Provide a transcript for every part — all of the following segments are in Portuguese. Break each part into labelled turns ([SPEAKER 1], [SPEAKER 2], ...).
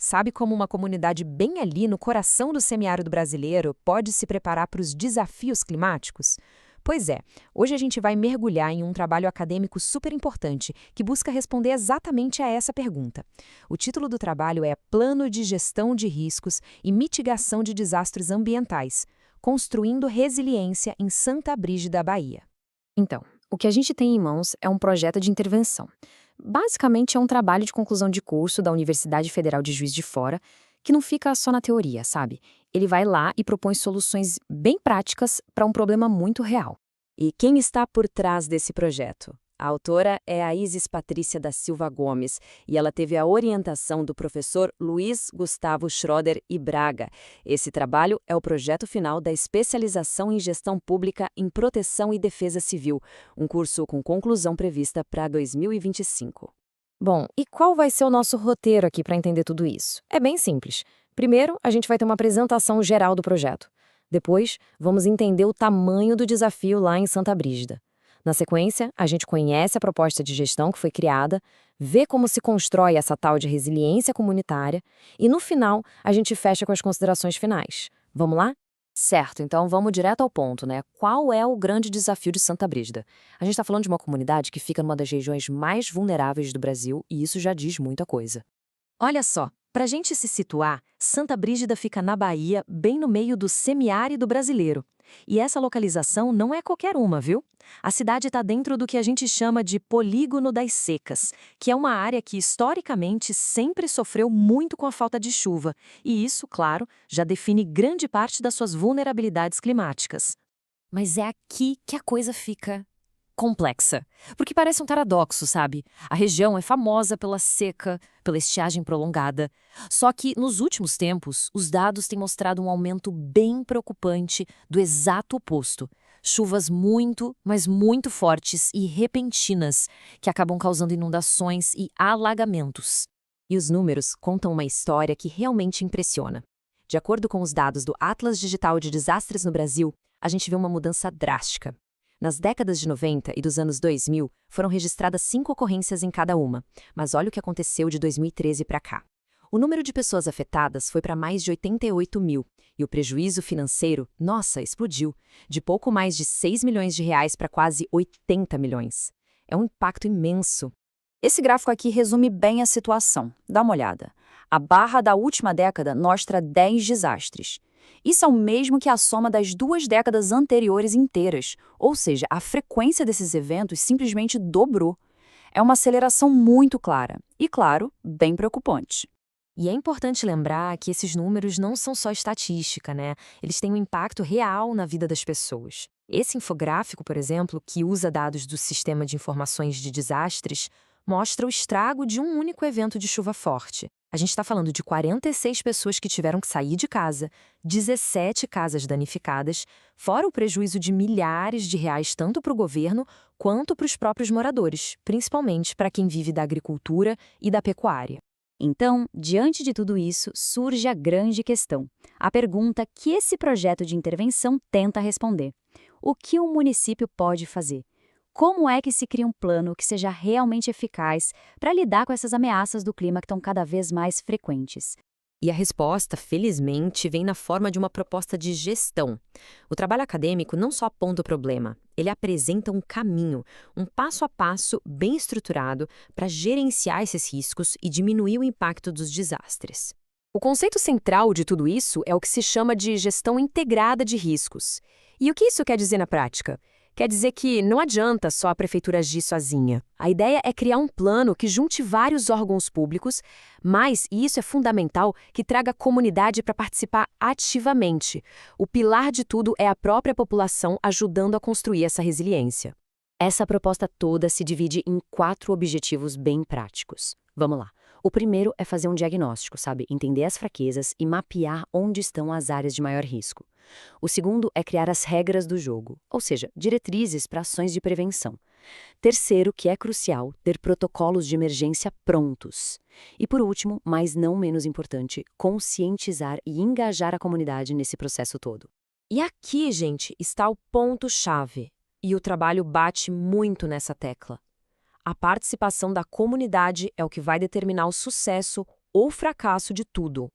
[SPEAKER 1] Sabe como uma comunidade bem ali no coração do semiárido brasileiro pode se preparar para os desafios climáticos? Pois é, hoje a gente vai mergulhar em um trabalho acadêmico super importante que busca responder exatamente a essa pergunta. O título do trabalho é Plano de Gestão de Riscos e Mitigação de Desastres Ambientais, Construindo Resiliência em Santa Brígida, Bahia.
[SPEAKER 2] Então, o que a gente tem em mãos é um projeto de intervenção. Basicamente, é um trabalho de conclusão de curso da Universidade Federal de Juiz de Fora, que não fica só na teoria, sabe? Ele vai lá e propõe soluções bem práticas para um problema muito real.
[SPEAKER 1] E quem está por trás desse projeto? A autora é a Isis Patrícia da Silva Gomes e ela teve a orientação do professor Luiz Gustavo Schroeder e Braga. Esse trabalho é o projeto final da especialização em gestão pública em proteção e defesa civil, um curso com conclusão prevista para 2025.
[SPEAKER 2] Bom, e qual vai ser o nosso roteiro aqui para entender tudo isso? É bem simples. Primeiro, a gente vai ter uma apresentação geral do projeto. Depois, vamos entender o tamanho do desafio lá em Santa Brígida. Na sequência, a gente conhece a proposta de gestão que foi criada, vê como se constrói essa tal de resiliência comunitária e, no final, a gente fecha com as considerações finais. Vamos lá? Certo, então vamos direto ao ponto, né? Qual é o grande desafio de Santa Brígida? A gente está falando de uma comunidade que fica numa das regiões mais vulneráveis do Brasil e isso já diz muita coisa.
[SPEAKER 1] Olha só, para a gente se situar, Santa Brígida fica na Bahia, bem no meio do semiárido brasileiro. E essa localização não é qualquer uma, viu? A cidade está dentro do que a gente chama de Polígono das Secas, que é uma área que historicamente sempre sofreu muito com a falta de chuva. E isso, claro, já define grande parte das suas vulnerabilidades climáticas.
[SPEAKER 2] Mas é aqui que a coisa fica complexa. Porque parece um paradoxo, sabe? A região é famosa pela seca, pela estiagem prolongada. Só que, nos últimos tempos, os dados têm mostrado um aumento bem preocupante do exato oposto. Chuvas muito, mas muito fortes e repentinas, que acabam causando inundações e alagamentos.
[SPEAKER 1] E os números contam uma história que realmente impressiona. De acordo com os dados do Atlas Digital de Desastres no Brasil, a gente vê uma mudança drástica. Nas décadas de 90 e dos anos 2000, foram registradas 5 ocorrências em cada uma, mas olha o que aconteceu de 2013 para cá. O número de pessoas afetadas foi para mais de 88 mil, e o prejuízo financeiro, nossa, explodiu, de pouco mais de 6 milhões de reais para quase 80 milhões. É um impacto imenso.
[SPEAKER 3] Esse gráfico aqui resume bem a situação. Dá uma olhada. A barra da última década mostra 10 desastres. Isso é o mesmo que a soma das 2 décadas anteriores inteiras, ou seja, a frequência desses eventos simplesmente dobrou. É uma aceleração muito clara e, claro, bem preocupante.
[SPEAKER 2] E é importante lembrar que esses números não são só estatística, né? Eles têm um impacto real na vida das pessoas. Esse infográfico, por exemplo, que usa dados do Sistema de Informações de Desastres, mostra o estrago de um único evento de chuva forte. A gente está falando de 46 pessoas que tiveram que sair de casa, 17 casas danificadas, fora o prejuízo de milhares de reais tanto para o governo quanto para os próprios moradores, principalmente para quem vive da agricultura e da pecuária.
[SPEAKER 3] Então, diante de tudo isso, surge a grande questão. A pergunta que esse projeto de intervenção tenta responder. O que o município pode fazer? Como é que se cria um plano que seja realmente eficaz para lidar com essas ameaças do clima que estão cada vez mais frequentes?
[SPEAKER 1] E a resposta, felizmente, vem na forma de uma proposta de gestão. O trabalho acadêmico não só aponta o problema, ele apresenta um caminho, um passo a passo bem estruturado para gerenciar esses riscos e diminuir o impacto dos desastres. O conceito central de tudo isso é o que se chama de gestão integrada de riscos. E o que isso quer dizer na prática? Quer dizer que não adianta só a prefeitura agir sozinha. A ideia é criar um plano que junte vários órgãos públicos, mas, e isso é fundamental, que traga a comunidade para participar ativamente. O pilar de tudo é a própria população ajudando a construir essa resiliência. Essa proposta toda se divide em 4 objetivos bem práticos. Vamos lá. O primeiro é fazer um diagnóstico, sabe? Entender as fraquezas e mapear onde estão as áreas de maior risco. O segundo é criar as regras do jogo, ou seja, diretrizes para ações de prevenção. Terceiro, que é crucial, ter protocolos de emergência prontos. E por último, mas não menos importante, conscientizar e engajar a comunidade nesse processo todo. E aqui, gente, está o ponto-chave. E o trabalho bate muito nessa tecla. A participação da comunidade é o que vai determinar o sucesso
[SPEAKER 2] o fracasso de tudo.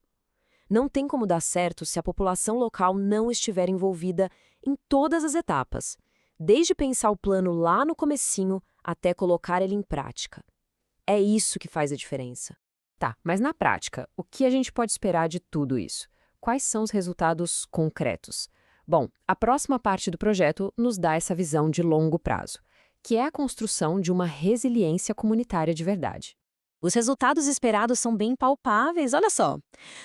[SPEAKER 2] Não tem como dar certo se a população local não estiver envolvida em todas as etapas, desde pensar o plano lá no comecinho até colocar ele em prática. É isso que faz a diferença. Tá, mas na prática, o que a gente pode esperar de tudo isso? Quais são os resultados concretos? Bom, a próxima parte do projeto nos dá essa visão de longo prazo, que é a construção de uma resiliência comunitária de verdade.
[SPEAKER 1] Os resultados esperados são bem palpáveis, olha só.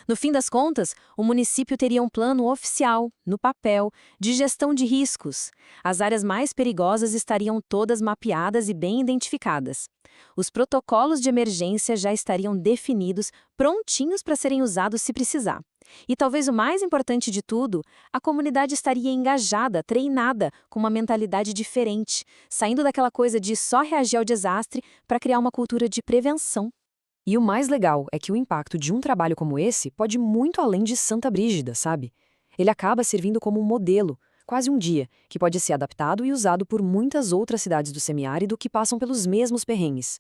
[SPEAKER 1] No fim das contas, o município teria um plano oficial, no papel, de gestão de riscos. As áreas mais perigosas estariam todas mapeadas e bem identificadas. Os protocolos de emergência já estariam definidos, prontinhos para serem usados se precisar. E talvez o mais importante de tudo, a comunidade estaria engajada, treinada, com uma mentalidade diferente, saindo daquela coisa de só reagir ao desastre para criar uma cultura de prevenção.
[SPEAKER 2] E o mais legal é que o impacto de um trabalho como esse pode ir muito além de Santa Brígida, sabe? Ele acaba servindo como um modelo, quase um guia, que pode ser adaptado e usado por muitas outras cidades do semiárido que passam pelos mesmos perrengues.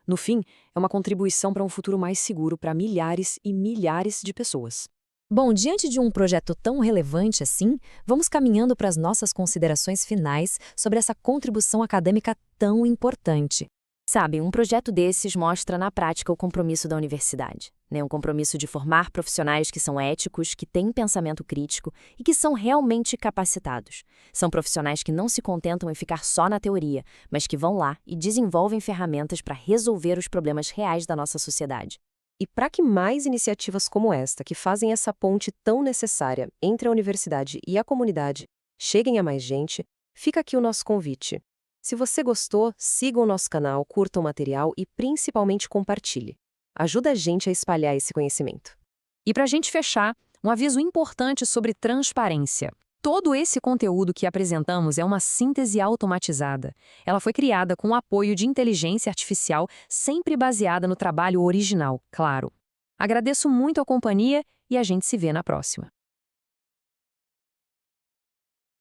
[SPEAKER 2] No fim, é uma contribuição para um futuro mais seguro para milhares e milhares de pessoas.
[SPEAKER 1] Bom, diante de um projeto tão relevante assim, vamos caminhando para as nossas considerações finais sobre essa contribuição acadêmica tão importante. Sabe, um projeto desses mostra na prática o compromisso da universidade, né? Um compromisso de formar profissionais que são éticos, que têm pensamento crítico e que são realmente capacitados. São profissionais que não se contentam em ficar só na teoria, mas que vão lá e desenvolvem ferramentas para resolver os problemas reais da nossa sociedade.
[SPEAKER 2] E para que mais iniciativas como esta, que fazem essa ponte tão necessária entre a universidade e a comunidade, cheguem a mais gente, fica aqui o nosso convite. Se você gostou, siga o nosso canal, curta o material e principalmente compartilhe. Ajuda a gente a espalhar esse conhecimento.
[SPEAKER 1] E para a gente fechar, um aviso importante sobre transparência. Todo esse conteúdo que apresentamos é uma síntese automatizada. Ela foi criada com o apoio de inteligência artificial, sempre baseada no trabalho original, claro. Agradeço muito a companhia e a gente se vê na próxima.